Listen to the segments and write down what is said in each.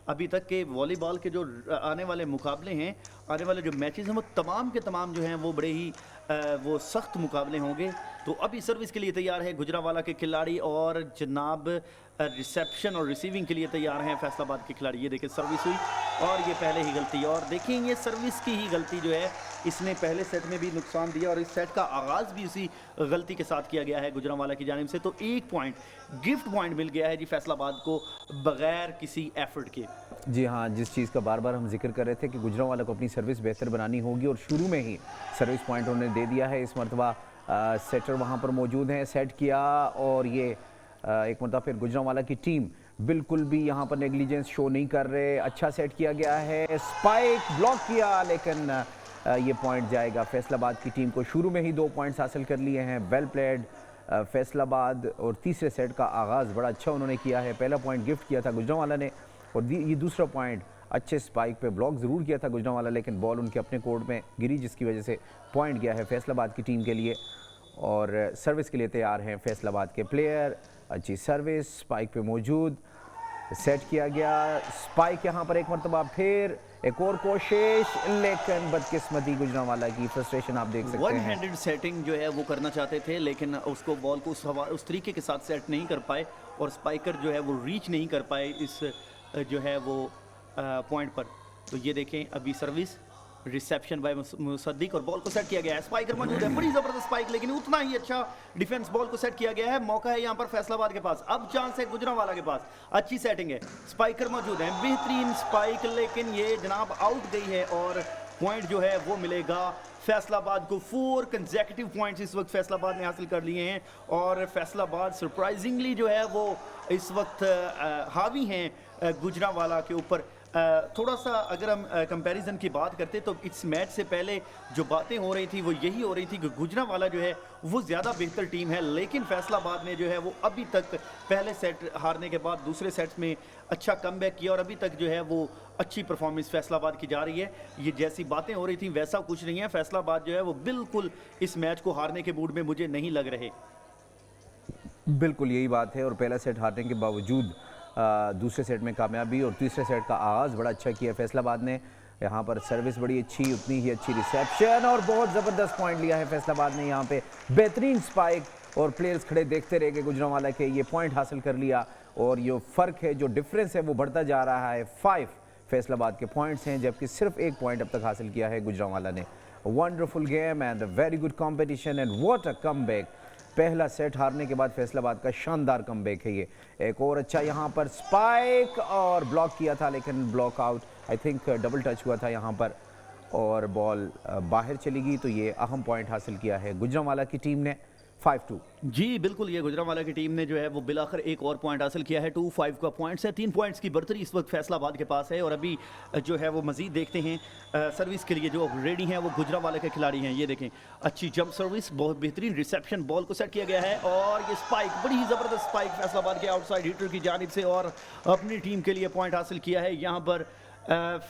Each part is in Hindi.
अभी तक के वॉलीबॉल के जो आने वाले मुकाबले हैं, आने वाले जो मैचेस हैं, वो तमाम के तमाम जो हैं वो बड़े ही वो सख्त मुकाबले होंगे। तो अभी सर्विस के लिए तैयार है गुजरांवाला के खिलाड़ी और जनाब रिसेप्शन और रिसीविंग के लिए तैयार हैं फैसलाबाद के खिलाड़ी। ये देखिए सर्विस हुई और ये पहले ही गलती, और देखिए ये सर्विस की ही गलती जो है इसने पहले सेट में भी नुकसान दिया और इस सेट का आगाज़ भी उसी गलती के साथ किया गया है गुजरांवाला की जानिब से। तो एक पॉइंट, गिफ्ट पॉइंट मिल गया है जी फैसलाबाद को बगैर किसी एफर्ट के। जी हाँ, जिस चीज़ का बार बार हम जिक्र कर रहे थे कि गुजरांवाला को अपनी सर्विस बेहतर बनानी होगी और शुरू में ही सर्विस पॉइंट उन्होंने दे दिया है। इस मरतबा सेटर वहाँ पर मौजूद हैं, सेट किया और ये एक मरतबा फिर गुजरांवाला की टीम बिल्कुल भी यहाँ पर नेग्लिजेंस शो नहीं कर रहे। अच्छा सेट किया गया है, स्पाइक ब्लॉक किया, लेकिन ये पॉइंट जाएगा फैसलाबाद की टीम को। शुरू में ही 2 पॉइंट्स हासिल कर लिए हैं, वेल प्लेड फैसलाबाद। और तीसरे सेट का आगाज़ बड़ा अच्छा उन्होंने किया है। पहला पॉइंट गिफ्ट किया था गुजरांवाला ने और ये दूसरा पॉइंट अच्छे स्पाइक पे ब्लॉक ज़रूर किया था गुजरांवाला, लेकिन बॉल उनके अपने कोर्ट में गिरी, जिसकी वजह से पॉइंट गया है फैसलाबाद की टीम के लिए। और सर्विस के लिए तैयार हैं फैसलाबाद के प्लेयर। अच्छी सर्विस स्पाइक पे मौजूद, सेट किया गया, स्पाइक यहाँ पर एक मरतबा फिर एक और कोशिश, लेकिन बदकिस्मती गुजरांवाला की, फ्रस्ट्रेशन आप देख सकते वन हैं। हैंडेड सेटिंग जो है वो करना चाहते थे, लेकिन उसको बॉल को उस तरीके के साथ सेट नहीं कर पाए और स्पाइकर जो है वो रीच नहीं कर पाए इस जो है वो पॉइंट पर। तो ये देखें अभी सर्विस, रिसेप्शन बाय मुसद्दिक और बॉल को सेट किया गया है। स्पाइकर मौजूद है, बड़ी जबरदस्त स्पाइक, लेकिन उतना ही अच्छा डिफेंस, बॉल को सेट किया गया है। मौका है यहाँ पर फैसलाबाद के पास, अब चांस है गुजरांवाला के पास। अच्छी सेटिंग है, स्पाइकर मौजूद है, बेहतरीन स्पाइक, लेकिन ये जनाब आउट गई है और पॉइंट जो है वो मिलेगा फैसलाबाद को। 4 कंसेक्यूटिव पॉइंट्स इस वक्त फैसलाबाद ने हासिल कर लिए हैं और फैसलाबाद सरप्राइजिंगली जो है वो इस वक्त हावी हैं गुजरांवाला के ऊपर। थोड़ा सा अगर हम कंपैरिजन की बात करते तो इस मैच से पहले जो बातें हो रही थी वो यही हो रही थी कि गुजरांवाला जो है वो ज़्यादा बेहतर टीम है, लेकिन फैसलाबाद ने जो है वो अभी तक पहले सेट हारने के बाद दूसरे सेट में अच्छा कमबैक किया और अभी तक जो है वो अच्छी परफॉर्मेंस फैसलाबाद की जा रही है। ये जैसी बातें हो रही थी वैसा कुछ नहीं है, फैसलाबाद जो है वो बिल्कुल इस मैच को हारने के मूड में मुझे नहीं लग रहे। बिल्कुल यही बात है, और पहला सेट हारने के बावजूद दूसरे सेट में कामयाबी और तीसरे सेट का आगाज़ बड़ा अच्छा किया फैसलाबाद ने। यहाँ पर सर्विस बड़ी अच्छी, उतनी ही अच्छी रिसेप्शन और बहुत ज़बरदस्त पॉइंट लिया है फैसलाबाद ने। यहाँ पे बेहतरीन स्पाइक और प्लेयर्स खड़े देखते रह गए गुजरांवाला के, ये पॉइंट हासिल कर लिया और ये फ़र्क है, जो डिफरेंस है वो बढ़ता जा रहा है। 5 फैसलाबाद के पॉइंट्स हैं, जबकि सिर्फ 1 पॉइंट अब तक हासिल किया है गुजरांवाला ने। Wonderful game and very good competition and what a comeback. पहला सेट हारने के बाद फैसलाबाद का शानदार कमबैक है ये। एक और अच्छा यहाँ पर स्पाइक और ब्लॉक किया था, लेकिन block out, I think double touch हुआ था यहाँ पर और बॉल बाहर चली गई। तो ये अहम पॉइंट हासिल किया है गुजरांवाला की टीम ने, 5-2। जी बिल्कुल, ये गुजरांवाला की टीम ने जो है वो बिलाखिर एक और पॉइंट हासिल किया है। 2-5 का पॉइंट्स है, 3 पॉइंट्स की बढ़तरी इस वक्त फैसलाबाद के पास है। और अभी जो है वो मजीद देखते हैं सर्विस के लिए जो रेडी हैं वो गुजरांवाला के खिलाड़ी हैं। ये देखें, अच्छी जंप सर्विस, बहुत बेहतरीन रिसेप्शन, बॉल को सेट किया गया है और ये स्पाइक, बड़ी ही ज़बरदस्त स्पाइक फैसलाबाद के आउटसाइड हिटर की जानिब से और अपनी टीम के लिए पॉइंट हासिल किया है यहाँ पर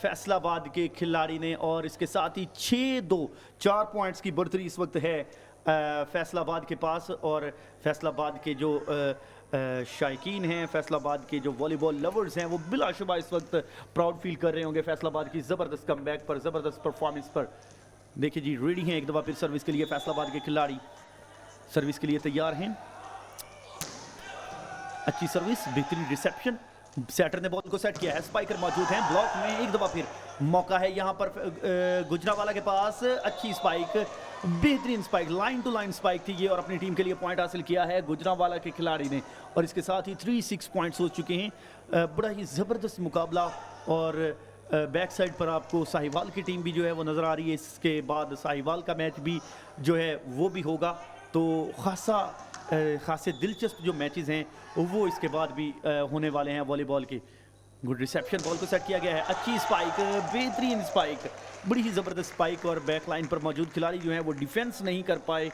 फैसलाबाद के खिलाड़ी ने। और इसके साथ ही 6-2, 4 पॉइंट्स की बढ़तरी इस वक्त है फैसलाबाद के पास। और फैसलाबाद के जो शायकीन हैं, फैसलाबाद के जो वॉलीबॉल लवर्स हैं, वो बिलाशुबा इस वक्त प्राउड फील कर रहे होंगे फैसलाबाद की ज़बरदस्त कमबैक पर, ज़बरदस्त परफॉर्मेंस पर। देखिए जी, रेडी हैं एक दफ़ा फिर सर्विस के लिए फैसलाबाद के खिलाड़ी, सर्विस के लिए तैयार हैं। अच्छी सर्विस, बेहतरीन रिसेप्शन, सेटर ने बॉल को सेट किया है, स्पाइकर मौजूद हैं ब्लॉक में। एक दफ़ा फिर मौका है यहाँ पर गुजरांवाला के पास, अच्छी स्पाइक, बेहतरीन spike, line to line spike थी ये और अपनी टीम के लिए पॉइंट हासिल किया है गुजरांवाला के खिलाड़ी ने। और इसके साथ ही 3-6 पॉइंट्स हो चुके हैं। बड़ा ही ज़बरदस्त मुकाबला और बैक साइड पर आपको साहिवाल की टीम भी जो है वो नज़र आ रही है। इसके बाद साहिवाल का मैच भी जो है वो भी होगा। तो खासे दिलचस्प जो मैचेस हैं वो इसके बाद भी होने वाले हैं वॉलीबॉल के। गुड रिसेप्शन, बॉल को सेट किया गया है, अच्छी स्पाइक, बेहतरीन स्पाइक, बड़ी ही ज़बरदस्त स्पाइक और बैक लाइन पर मौजूद खिलाड़ी जो हैं वो डिफेंस नहीं कर पाए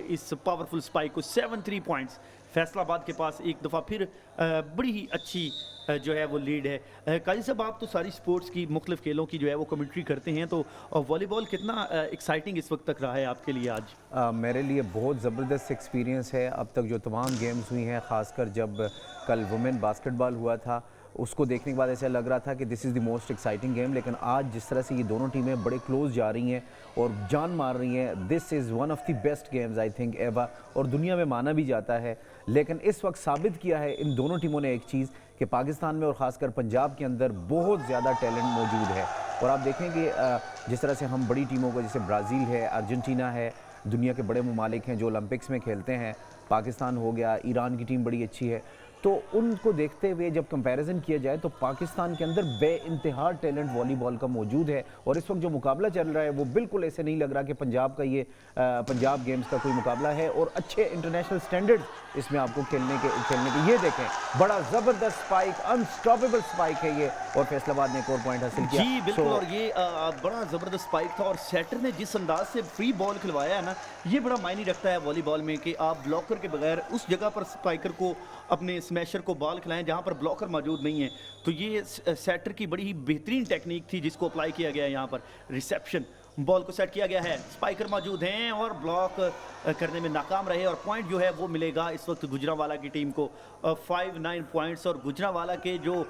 इस पावरफुल स्पाइक को। 7-3 पॉइंट्स फैसलाबाद के पास। एक दफ़ा फिर बड़ी ही अच्छी जो है वो लीड है। काजी साहब, आप तो सारी स्पोर्ट्स की मुख्तलिफ खेलों की जो है वो कमेंट्री करते हैं, तो वॉलीबॉल कितना एक्साइटिंग इस वक्त तक रहा है आपके लिए आज? मेरे लिए बहुत ज़बरदस्त एक्सपीरियंस है अब तक जो तमाम गेम्स हुई हैं, ख़ासकर जब कल वुमेन बास्केटबॉल हुआ था उसको देखने के बाद ऐसा लग रहा था कि this is the most exciting game, लेकिन आज जिस तरह से ये दोनों टीमें बड़े क्लोज जा रही हैं और जान मार रही हैं, this is one of the best games I think ever, और दुनिया में माना भी जाता है। लेकिन इस वक्त साबित किया है इन दोनों टीमों ने एक चीज़ कि पाकिस्तान में और ख़ासकर पंजाब के अंदर बहुत ज़्यादा टैलेंट मौजूद है। और आप देखें कि जिस तरह से हम बड़ी टीमों को, जैसे ब्राज़ील है, अर्जेंटीना है, दुनिया के बड़े ममालिक हैं जो ओलंपिक्स में खेलते हैं, पाकिस्तान हो गया, ईरान की टीम बड़ी अच्छी है, तो उनको देखते हुए जब कंपैरिजन किया जाए तो पाकिस्तान के अंदर बेइंतहा टैलेंट वॉलीबॉल का मौजूद है। और इस वक्त जो मुकाबला चल रहा है वो बिल्कुल ऐसे नहीं लग रहा कि पंजाब का ये पंजाब गेम्स का कोई मुकाबला है, और अच्छे इंटरनेशनल स्टैंडर्ड इसमें आपको खेलने के ये देखें, बड़ा ज़बरदस्त स्पाइक, अनस्टॉपेबल स्पाइक है ये, और फैसलाबाद ने एक और पॉइंट हासिल किया। जी बिल्कुल, और ये बड़ा ज़बरदस्त स्पाइक था, और सेटर ने जिस अंदाज से फ्री बॉल खिलवाया है ना, ये बड़ा मायने रखता है वॉलीबॉल में कि आप ब्लॉकर के बगैर उस जगह पर स्पाइकर को, अपने स्मैशर को बॉल खिलाएं जहां पर ब्लॉकर मौजूद नहीं है। तो ये सेटर की बड़ी ही बेहतरीन टेक्निक थी जिसको अप्लाई किया गया है। यहाँ पर रिसेप्शन, बॉल को सेट किया गया है, स्पाइकर मौजूद हैं और ब्लॉक करने में नाकाम रहे, और पॉइंट जो है वो मिलेगा इस वक्त गुजरांवाला की टीम को 5-9 पॉइंट्स। और गुजरांवाला के जो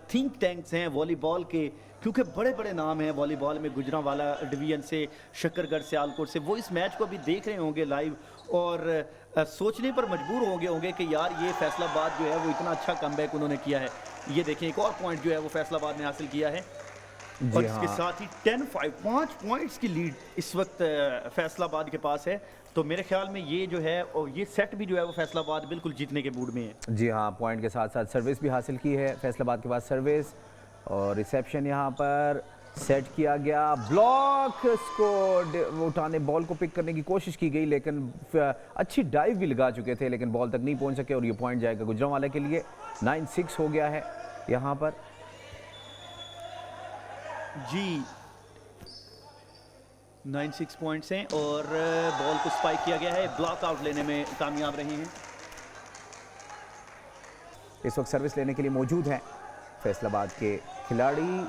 थिंक टैंक्स हैं वॉलीबॉल के, क्योंकि बड़े बड़े नाम हैं वॉलीबॉल में गुजरांवाला डिवीजन से, शक्करगढ़, सियालकोट से, वो इस मैच को भी देख रहे होंगे लाइव और सोचने पर मजबूर होंगे कि यार ये फैसलाबाद जो है वो इतना अच्छा कमबैक उन्होंने किया है। ये देखें, एक और पॉइंट जो है वो फैसलाबाद ने हासिल किया है, और इसके साथ ही 5 पॉइंट्स की लीड इस वक्त फैसलाबाद के पास है। तो मेरे ख्याल में ये जो है, और ये सेट भी जो है वो फैसलाबाद बिल्कुल जीतने के मूड में है। जी हाँ, पॉइंट के साथ साथ सर्विस भी हासिल की है फैसलाबाद के पास, सर्विस और रिसेप्शन यहाँ पर सेट किया गया, ब्लॉक इसको उठाने, बॉल को पिक करने की कोशिश की गई, लेकिन अच्छी डाइव भी लगा चुके थे लेकिन बॉल तक नहीं पहुंच सके, और ये पॉइंट जाएगा गुजरांवाला के लिए। 9-6 हो गया है यहाँ पर। जी 9-6 पॉइंट्स हैं, और बॉल को स्पाइक किया गया है, ब्लॉक आउट लेने में कामयाब रहे हैं। इस वक्त सर्विस लेने के लिए मौजूद हैं फैसलाबाद के खिलाड़ी,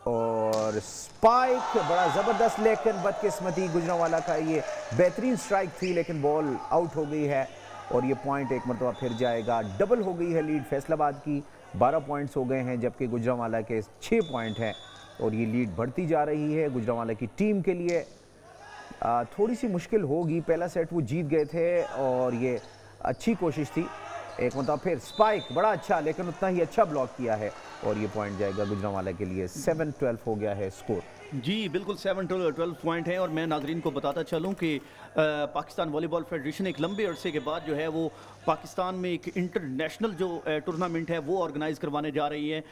और स्पाइक बड़ा ज़बरदस्त, लेकिन बदकिस्मती गुजरांवाला का, ये बेहतरीन स्ट्राइक थी लेकिन बॉल आउट हो गई है, और ये पॉइंट एक मरतबा फिर जाएगा। डबल हो गई है लीड फैसलाबाद की, 12 पॉइंट्स हो गए हैं, जबकि गुजरांवाला के 6 पॉइंट हैं, और ये लीड बढ़ती जा रही है गुजरांवाला की टीम के लिए। थोड़ी सी मुश्किल होगी, पहला सेट वो जीत गए थे और ये अच्छी कोशिश थी, एक मतलब फिर स्पाइक बड़ा अच्छा, लेकिन उतना ही अच्छा ब्लॉक किया है, और ये पॉइंट जाएगा गुजरांवाला के लिए। 7-12 हो गया है स्कोर। जी बिल्कुल, 7-12 पॉइंट हैं, और मैं नाजरीन को बताता चलूं कि पाकिस्तान वॉलीबॉल फेडरेशन एक लंबे अरसे के बाद जो है वो पाकिस्तान में एक इंटरनेशनल जो टूर्नामेंट है वो ऑर्गेनाइज़ करवाने जा रही है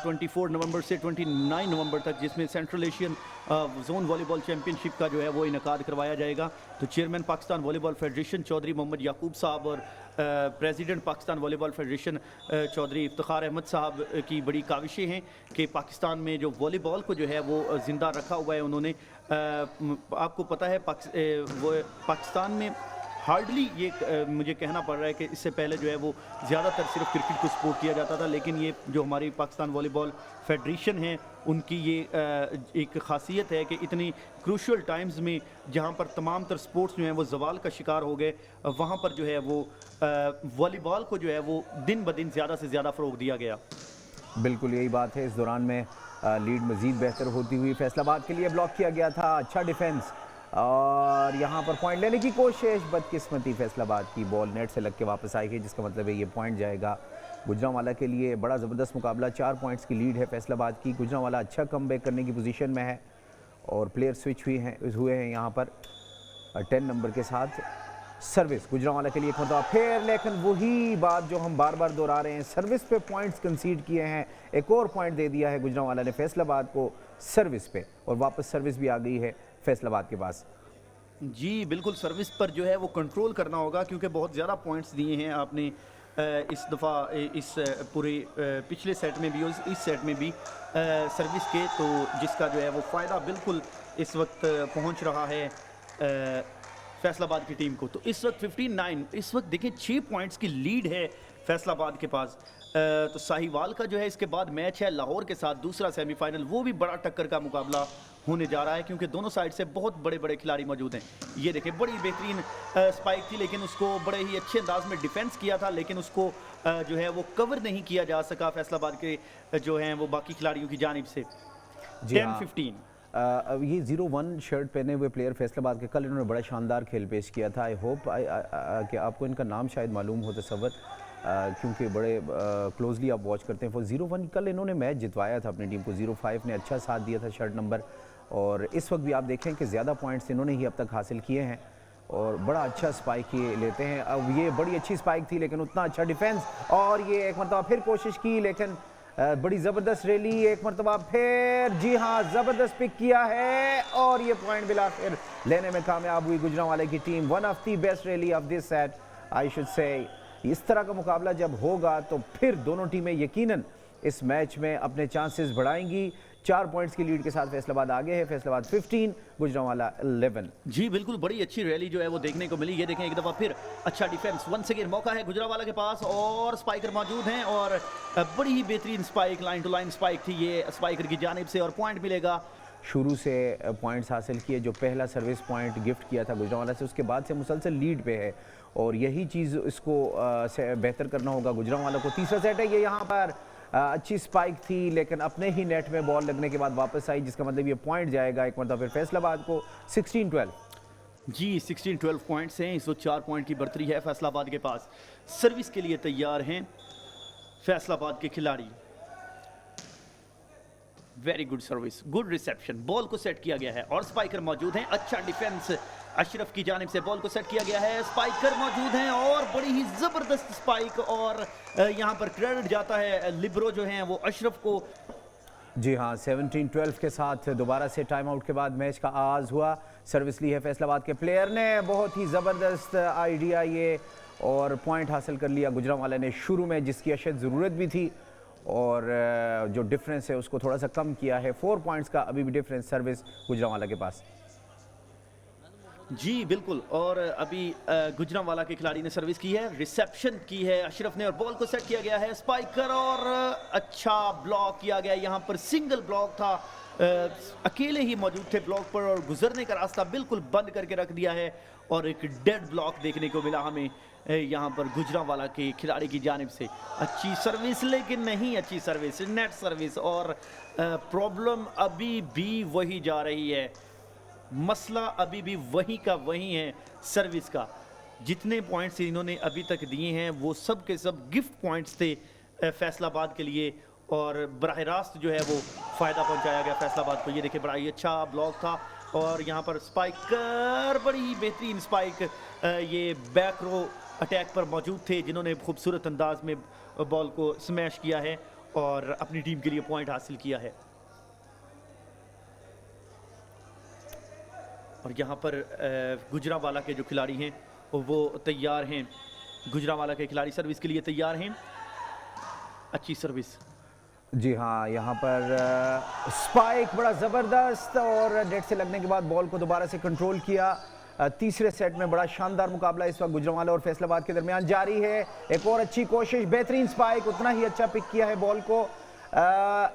24 नवंबर से 29 नवंबर तक, जिसमें central Asian zone volleyball championship का जो है वो इनकाद करवाया जाएगा। तो chairman Pakistan volleyball federation Chaudhry Mohammad Yakub साहब और president Pakistan volleyball federation Chaudhry Iftikhar Ahmed साहब की बड़ी काविशें हैं कि पाकिस्तान में जो वॉलीबॉल को जो है वो ज़िंदा रखा हुआ है उन्होंने। आपको पता है पाकिस्तान में हार्डली ये मुझे कहना पड़ रहा है कि इससे पहले जो है वो ज़्यादातर सिर्फ क्रिकेट को सपोर्ट किया जाता था, लेकिन ये जो हमारी पाकिस्तान वॉलीबॉल फेडरेशन है उनकी ये एक ख़ासियत है कि इतनी क्रूशियल टाइम्स में जहाँ पर तमाम तर स्पोर्ट्स जो हैं वो जवाल का शिकार हो गए, वहाँ पर जो है वो वॉलीबॉल को जो है वो दिन ब दिन ज़्यादा से ज़्यादा फ़रोग दिया गया। बिल्कुल यही बात है। इस दौरान में लीड मज़ीद बेहतर होती हुई फैसलाबाद के लिए ब्लॉक किया गया था, अच्छा डिफेंस, और यहाँ पर पॉइंट लेने की कोशिश, बदकिस्मती फैसलाबाद की बॉल नेट से लग के वापस आई है, जिसका मतलब है ये पॉइंट जाएगा गुजरांवाला के लिए। बड़ा ज़बरदस्त मुकाबला, 4 पॉइंट्स की लीड है फैसलाबाद की। गुजरांवाला अच्छा कमबैक करने की पोजीशन में है, और प्लेयर स्विच हुए हैं यहाँ पर 10 नंबर के साथ। सर्विस गुजरांवाला के लिए एक मतलब फिर, लेकिन वही बात जो हम बार बार दोहरा रहे हैं, सर्विस पे पॉइंट्स कंसीड किए हैं। एक और पॉइंट दे दिया है गुजरांवाला ने फैसलाबाद को सर्विस पे, और वापस सर्विस भी आ गई है फैसलाबाद के पास। जी बिल्कुल, सर्विस पर जो है वो कंट्रोल करना होगा, क्योंकि बहुत ज़्यादा पॉइंट्स दिए हैं आपने इस दफ़ा, इस पूरे पिछले सेट में भी और इस सेट में भी सर्विस के, तो जिसका जो है वो फ़ायदा बिल्कुल इस वक्त पहुंच रहा है फैसलाबाद की टीम को। तो इस वक्त 59, इस वक्त देखिए 6 पॉइंट्स की लीड है फैसलाबाद के पास। तो साहिवाल का जो है इसके बाद मैच है लाहौर के साथ, दूसरा सेमीफाइनल, वो भी बड़ा टक्कर का मुकाबला होने जा रहा है क्योंकि दोनों साइड से बहुत बड़े बड़े खिलाड़ी मौजूद हैं। ये देखें, बड़ी बेहतरीन स्पाइक थी लेकिन उसको बड़े ही अच्छे अंदाज में डिफेंस किया था, लेकिन उसको जो है वो कवर नहीं किया जा सका फैसलाबाद के जो हैं वो बाकी खिलाड़ियों की जानिब से। जी हाँ। 10-15। अब ये 0-1 शर्ट पहने हुए प्लेयर फैसलाबाद के, कल इन्होंने बड़ा शानदार खेल पेश किया था। आई होप कि आपको इनका नाम शायद मालूम हो तसव्वुर, क्योंकि बड़े क्लोजली आप वॉच करते हैं। फॉर 0-1 कल इन्होंने मैच जितवाया था अपनी टीम को। 0-5 ने अच्छा साथ दिया था शर्ट नंबर, और इस वक्त भी आप देखें कि ज़्यादा पॉइंट्स इन्होंने ही अब तक हासिल किए हैं और बड़ा अच्छा स्पाइक ये लेते हैं। अब ये बड़ी अच्छी स्पाइक थी लेकिन उतना अच्छा डिफेंस, और ये एक मरतबा फिर कोशिश की लेकिन बड़ी ज़बरदस्त रैली एक मरतबा फिर, जी हाँ, ज़बरदस्त पिक किया है और ये पॉइंट बिला फिर लेने में कामयाब हुई गुजरांवाले की team. One of the best rally of this set, I should say. इस तरह का मुकाबला जब होगा तो फिर दोनों टीमें यकीनन इस मैच में अपने चांसेस बढ़ाएंगी। 4 पॉइंट्स की लीड के साथ फैसलाबाद आगे है, फैसलाबाद 15, गुजरांवाला 11। जी बिल्कुल, बड़ी अच्छी रैली जो है वो देखने को मिली। ये देखें, एक दफ़ा फिर अच्छा डिफेंस, वंस अगेन मौका है गुजरांवाला के पास और स्पाइकर मौजूद हैं और बड़ी ही बेहतरीन spike, line to line spike थी ये स्पाइकर की जानिब से और पॉइंट मिलेगा। शुरू से पॉइंट्स हासिल किए, जो पहला सर्विस पॉइंट गिफ्ट किया था गुजरांवाला से, उसके बाद से मुसलसल लीड पे है और यही चीज़ इसको बेहतर करना होगा गुजरांवाला को। तीसरा सेट है ये, यहाँ पर अच्छी स्पाइक थी लेकिन अपने ही नेट में बॉल लगने के बाद वापस आई, जिसका मतलब ये पॉइंट जाएगा एक मतलब फिर फैसलाबाद को 16-12। जी 16-12 पॉइंट्स हैं, इस वक्त 4 पॉइंट की बढ़तरी है फैसलाबाद के पास। सर्विस के लिए तैयार हैं फैसलाबाद के खिलाड़ी। Very good service, good reception, ball को सेट किया गया है और स्पाइकर मौजूद हैं। अच्छा डिफेंस अशरफ की जानिब से, बॉल को सेट किया गया है, स्पाइकर मौजूद हैं और बड़ी ही ज़बरदस्त स्पाइक, और यहाँ पर क्रेडिट जाता है लिब्रो जो हैं वो अशरफ को। जी हाँ, 17-12 के साथ दोबारा से टाइम आउट के बाद मैच का आगाज़ हुआ। सर्विस ली है फैसलाबाद के प्लेयर ने, बहुत ही ज़बरदस्त आइडिया ये, और पॉइंट हासिल कर लिया गुजरांवाला ने शुरू में, जिसकी अशद ज़रूरत भी थी, और जो डिफरेंस है उसको थोड़ा सा कम किया है। 4 पॉइंट्स का अभी भी डिफरेंस सर्विस गुजरांवाला के पास। जी बिल्कुल, और अभी गुजरांवाला के खिलाड़ी ने सर्विस की है, रिसेप्शन की है अशरफ ने और बॉल को सेट किया गया है स्पाइकर, और अच्छा ब्लॉक किया गया। यहाँ पर सिंगल ब्लॉक था, अकेले ही मौजूद थे ब्लॉक पर और गुजरने का रास्ता बिल्कुल बंद करके रख दिया है, और एक डेड ब्लॉक देखने को मिला हमें यहाँ पर गुजरांवाला के खिलाड़ी की जानिब से। अच्छी सर्विस लेकिन नहीं अच्छी सर्विस, नेट सर्विस, और प्रॉब्लम अभी भी वही जा रही है, मसला अभी भी वही का वही है सर्विस का। जितने पॉइंट्स इन्होंने अभी तक दिए हैं वो सब के सब गिफ्ट पॉइंट्स थे फैसलाबाद के लिए, और बराह रास्त जो है वो फ़ायदा पहुंचाया गया फैसलाबाद को। ये देखिए, बड़ा ही अच्छा ब्लॉक था और यहाँ पर स्पाइकर, बड़ी ही बेहतरीन स्पाइक, ये बैक रो अटैक पर मौजूद थे जिन्होंने खूबसूरत अंदाज में बॉल को स्मैश किया है और अपनी टीम के लिए पॉइंट हासिल किया है। और यहाँ पर गुजरांवाला के जो खिलाड़ी हैं वो तैयार हैं, गुजरांवाला के खिलाड़ी सर्विस के लिए तैयार हैं। अच्छी सर्विस, जी हाँ, यहाँ पर स्पाइक बड़ा ज़बरदस्त, और नेट से लगने के बाद बॉल को दोबारा से कंट्रोल किया। तीसरे सेट में बड़ा शानदार मुकाबला इस वक्त गुजरांवाला और फैसलाबाद के दरमियान जारी है। एक और अच्छी कोशिश, बेहतरीन स्पाइक, उतना ही अच्छा पिक किया है बॉल को।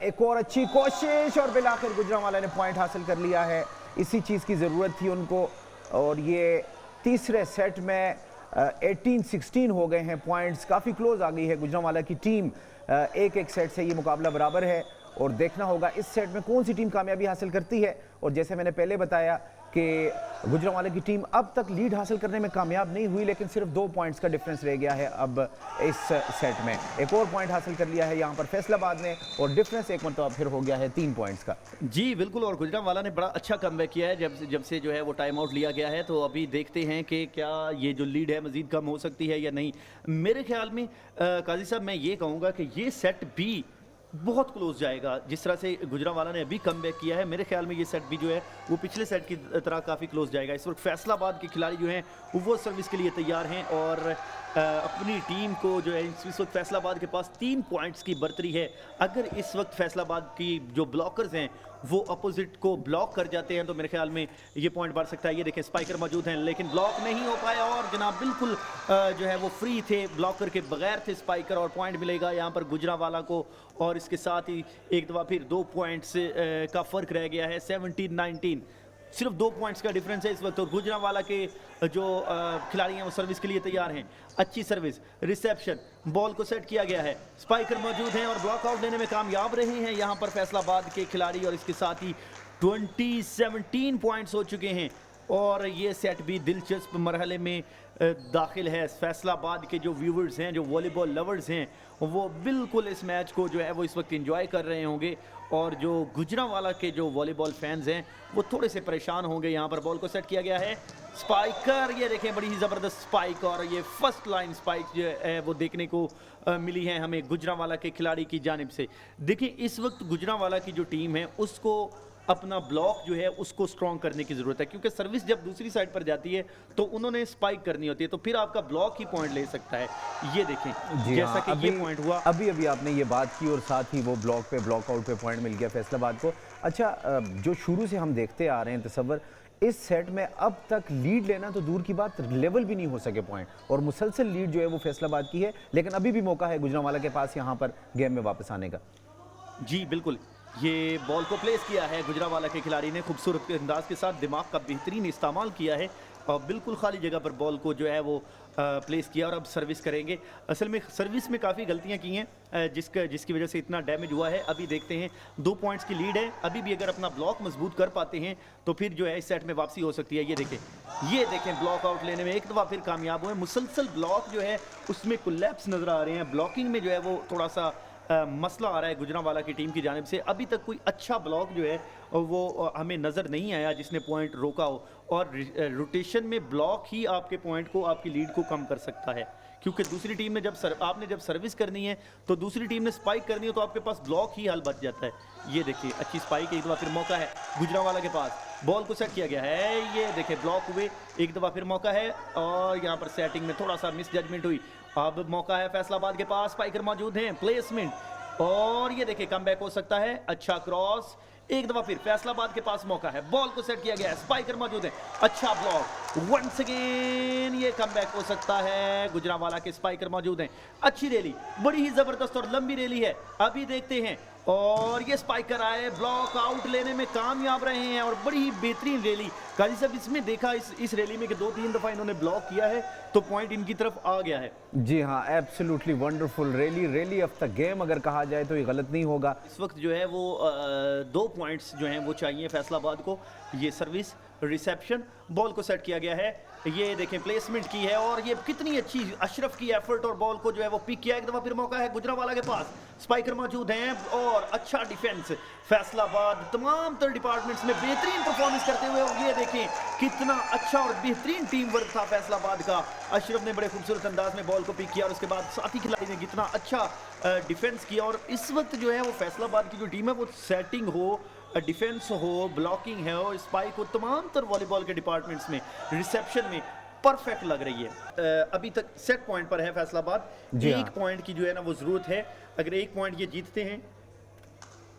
एक और अच्छी कोशिश और बिलाखिर गुजरांवाला ने पॉइंट हासिल कर लिया है। इसी चीज़ की ज़रूरत थी उनको, और ये तीसरे सेट में 18-16 हो गए हैं पॉइंट्स, काफ़ी क्लोज आ गई है गुजरांवाला की टीम। एक सेट से ये मुकाबला बराबर है और देखना होगा इस सेट में कौन सी टीम कामयाबी हासिल करती है। और जैसे मैंने पहले बताया कि गुजरांवाला की टीम अब तक लीड हासिल करने में कामयाब नहीं हुई, लेकिन सिर्फ 2 पॉइंट्स का डिफरेंस रह गया है। अब इस सेट में एक और पॉइंट हासिल कर लिया है यहाँ पर फैसलाबाद ने, और डिफरेंस एक मतलब फिर हो गया है 3 पॉइंट्स का। जी बिल्कुल, और गुजरांवाला ने बड़ा अच्छा कमबैक किया है जब से जो है वो टाइम आउट लिया गया है। तो अभी देखते हैं कि क्या ये जो लीड है मज़ीद कम हो सकती है या नहीं। मेरे ख्याल में काजी साहब, मैं ये कहूँगा कि ये सेट भी बहुत क्लोज जाएगा। जिस तरह से गुजरांवाला ने अभी कमबैक किया है, मेरे ख्याल में ये सेट भी जो है वो पिछले सेट की तरह काफ़ी क्लोज जाएगा। इस वक्त फैसलाबाद के खिलाड़ी जो हैं वो सर्विस के लिए तैयार हैं और अपनी टीम को जो है इस वक्त फैसलाबाद के पास 3 पॉइंट्स की बर्तरी है। अगर इस वक्त फैसलाबाद की जो ब्लॉकर्स हैं वो अपोजिट को ब्लॉक कर जाते हैं तो मेरे ख्याल में ये पॉइंट बढ़ सकता है। ये देखें स्पाइकर मौजूद हैं लेकिन ब्लॉक नहीं हो पाया और जनाब बिल्कुल जो है वो फ्री थे, ब्लॉकर के बगैर थे स्पाइकर, और पॉइंट मिलेगा यहाँ पर गुजरांवाला को। और इसके साथ ही एक दफ़ा फिर 2 पॉइंट्स का फ़र्क रह गया है, 17-19, सिर्फ 2 पॉइंट्स का डिफरेंस है इस वक्त। और गुजरांवाला के जो खिलाड़ी हैं वो सर्विस के लिए तैयार हैं। अच्छी सर्विस, रिसेप्शन, बॉल को सेट किया गया है, स्पाइकर मौजूद हैं और ब्लॉक आउट लेने में कामयाब रहे हैं यहाँ पर फैसलाबाद के खिलाड़ी। और इसके साथ ही 17 पॉइंट्स हो चुके हैं और ये सेट भी दिलचस्प मरहले में दाखिल है। फैसलाबाद के जो व्यूवर्स हैं, जो वॉलीबॉल लवर्स हैं, वो बिल्कुल इस मैच को जो है वो इस वक्त एंजॉय कर रहे होंगे और जो गुजरांवाला के जो वॉलीबॉल फैंस हैं वो थोड़े से परेशान होंगे। यहाँ पर बॉल को सेट किया गया है, स्पाइकर, ये देखें बड़ी ही ज़बरदस्त स्पाइक, और ये फर्स्ट लाइन स्पाइक जो है वो देखने को मिली है हमें गुजरांवाला के खिलाड़ी की जानिब से। देखिए इस वक्त गुजरांवाला की जो टीम है उसको अपना ब्लॉक जो है उसको स्ट्रॉन्ग करने की ज़रूरत है, क्योंकि सर्विस जब दूसरी साइड पर जाती है तो उन्होंने स्पाइक करनी होती है, तो फिर आपका ब्लॉक ही पॉइंट ले सकता है। ये देखें जैसा कि ये पॉइंट हुआ, अभी आपने ये बात की और साथ ही वो ब्लॉक पे ब्लॉक आउट पे पॉइंट मिल गया फैसलाबाद को। अच्छा, जो शुरू से हम देखते आ रहे हैं तसव्वुर, इस सेट में अब तक लीड लेना तो दूर की बात, लेवल भी नहीं हो सके पॉइंट, और मुसलसल लीड जो है वो फैसलाबाद की है, लेकिन अभी भी मौका है गुजरांवाला के पास यहाँ पर गेम में वापस आने का। जी बिल्कुल, ये बॉल को प्लेस किया है गुजरांवाला के खिलाड़ी ने, खूबसूरत अंदाज के साथ दिमाग का बेहतरीन इस्तेमाल किया है और बिल्कुल खाली जगह पर बॉल को जो है वो प्लेस किया और अब सर्विस करेंगे। असल में सर्विस में काफ़ी गलतियां की हैं जिसकी वजह से इतना डैमेज हुआ है। अभी देखते हैं 2 पॉइंट्स की लीड है, अभी भी अगर अपना ब्लॉक मजबूत कर पाते हैं तो फिर जो है इस सेट में वापसी हो सकती है। ये देखें ब्लॉक आउट लेने में एक दफ़ा फिर कामयाब हुए। मुसलसल ब्लॉक जो है उसमें कोलैप्स नज़र आ रहे हैं, ब्लॉकिंग में जो है वो थोड़ा सा मसला आ रहा है गुजरांवाला की टीम की जानिब से। अभी तक कोई अच्छा ब्लॉक जो है वो हमें नज़र नहीं आया जिसने पॉइंट रोका हो, और रोटेशन में ब्लॉक ही आपके पॉइंट को, आपकी लीड को कम कर सकता है, क्योंकि दूसरी टीम ने आपने जब सर्विस करनी है तो दूसरी टीम ने स्पाइक करनी है तो आपके पास ब्लॉक ही हल बच जाता है। ये देखिए अच्छी स्पाइक, एक दफ़ा फिर मौका है गुजरांवाला के पास, बॉल को सेट किया गया है, ये देखिए ब्लॉक हुए, एक दफ़ा फिर मौका है और यहाँ पर सेटिंग में थोड़ा सा मिस जजमेंट हुई। अब मौका है फैसलाबाद के पास, स्पाइकर मौजूद हैं, प्लेसमेंट, और ये देखिए कमबैक हो सकता है, अच्छा क्रॉस, एक दफा फिर फैसलाबाद के पास मौका है, बॉल को सेट किया गया है, स्पाइकर मौजूद है, अच्छा ब्लॉक, वंस अगेन ये कमबैक हो सकता है, गुजरांवाला के स्पाइकर मौजूद हैं, अच्छी रैली, बड़ी ही जबरदस्त और लंबी रैली है, अभी देखते हैं, और ये स्पाइकर आए, ब्लॉक आउट लेने में कामयाब रहे हैं और बड़ी ही बेहतरीन रैली। काजी साहब इसमें देखा इस रैली में कि 2-3 दफा इन्होंने ब्लॉक किया है तो पॉइंट इनकी तरफ आ गया है। जी हाँ, absolutely wonderful rally of the game अगर कहा जाए तो ये गलत नहीं होगा। इस वक्त जो है वो 2 पॉइंट्स जो हैं वो चाहिए फैसलाबाद को। ये सर्विस, रिसेप्शन, बॉल को सेट किया गया है, ये देखें प्लेसमेंट की है और ये कितनी अच्छी अशरफ की एफर्ट और बॉल को जो है वो पिक किया। एक दफा फिर मौका है गुजरांवाला के पास, स्पाइकर मौजूद हैं और अच्छा डिफेंस, फैसलाबाद तमाम तर डिपार्टमेंट्स में बेहतरीन परफॉर्मेंस करते हुए, और ये देखें कितना अच्छा और बेहतरीन टीम वर्क था फैसलाबाद का। अशरफ ने बड़े खूबसूरत अंदाज में बॉल को पिक किया और उसके बाद साथी खिलाड़ी ने कितना अच्छा डिफेंस किया। और इस वक्त जो है वो फैसलाबाद की जो टीम है वो सेटिंग हो, डिफेंस हो, ब्लॉकिंग है और स्पाइक हो, तमाम तर वॉलीबॉल के डिपार्टमेंट्स में, रिसेप्शन में परफेक्ट लग रही है। अभी तक सेट पॉइंट पर है फैसलाबाद, एक पॉइंट की जो है ना वो जरूरत है। अगर 1 पॉइंट ये जीतते हैं,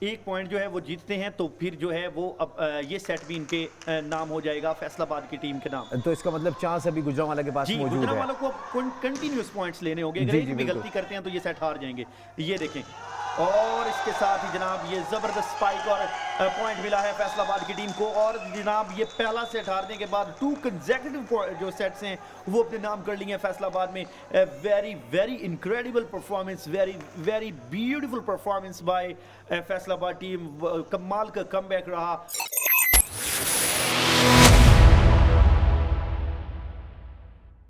1 पॉइंट जो है वो जीतते हैं तो फिर जो है वो अब ये सेट भी इनके नाम हो जाएगा, फैसलाबाद की टीम के नाम। तो इसका मतलब चांस अभी गुजरांवाला के पास मौजूद है। गुजरांवाला को कंटिन्यूस पॉइंट्स लेने होंगे, अगर एक भी गलती करते हैं तो ये सेट हार जाएंगे। ये देखें, और इसके साथ ही जनाब ये जबरदस्त स्पाइक और पॉइंट मिला है फैसलाबाद की टीम को। और जनाब ये पहला सेट हारने के बाद 2 कंसेक्यूटिव जो सेट्स हैं वो अपने नाम कर लिए हैं फैसलाबाद में। Very very incredible performance, very very beautiful performance by Faisalabad team, कमाल का कमबैक रहा।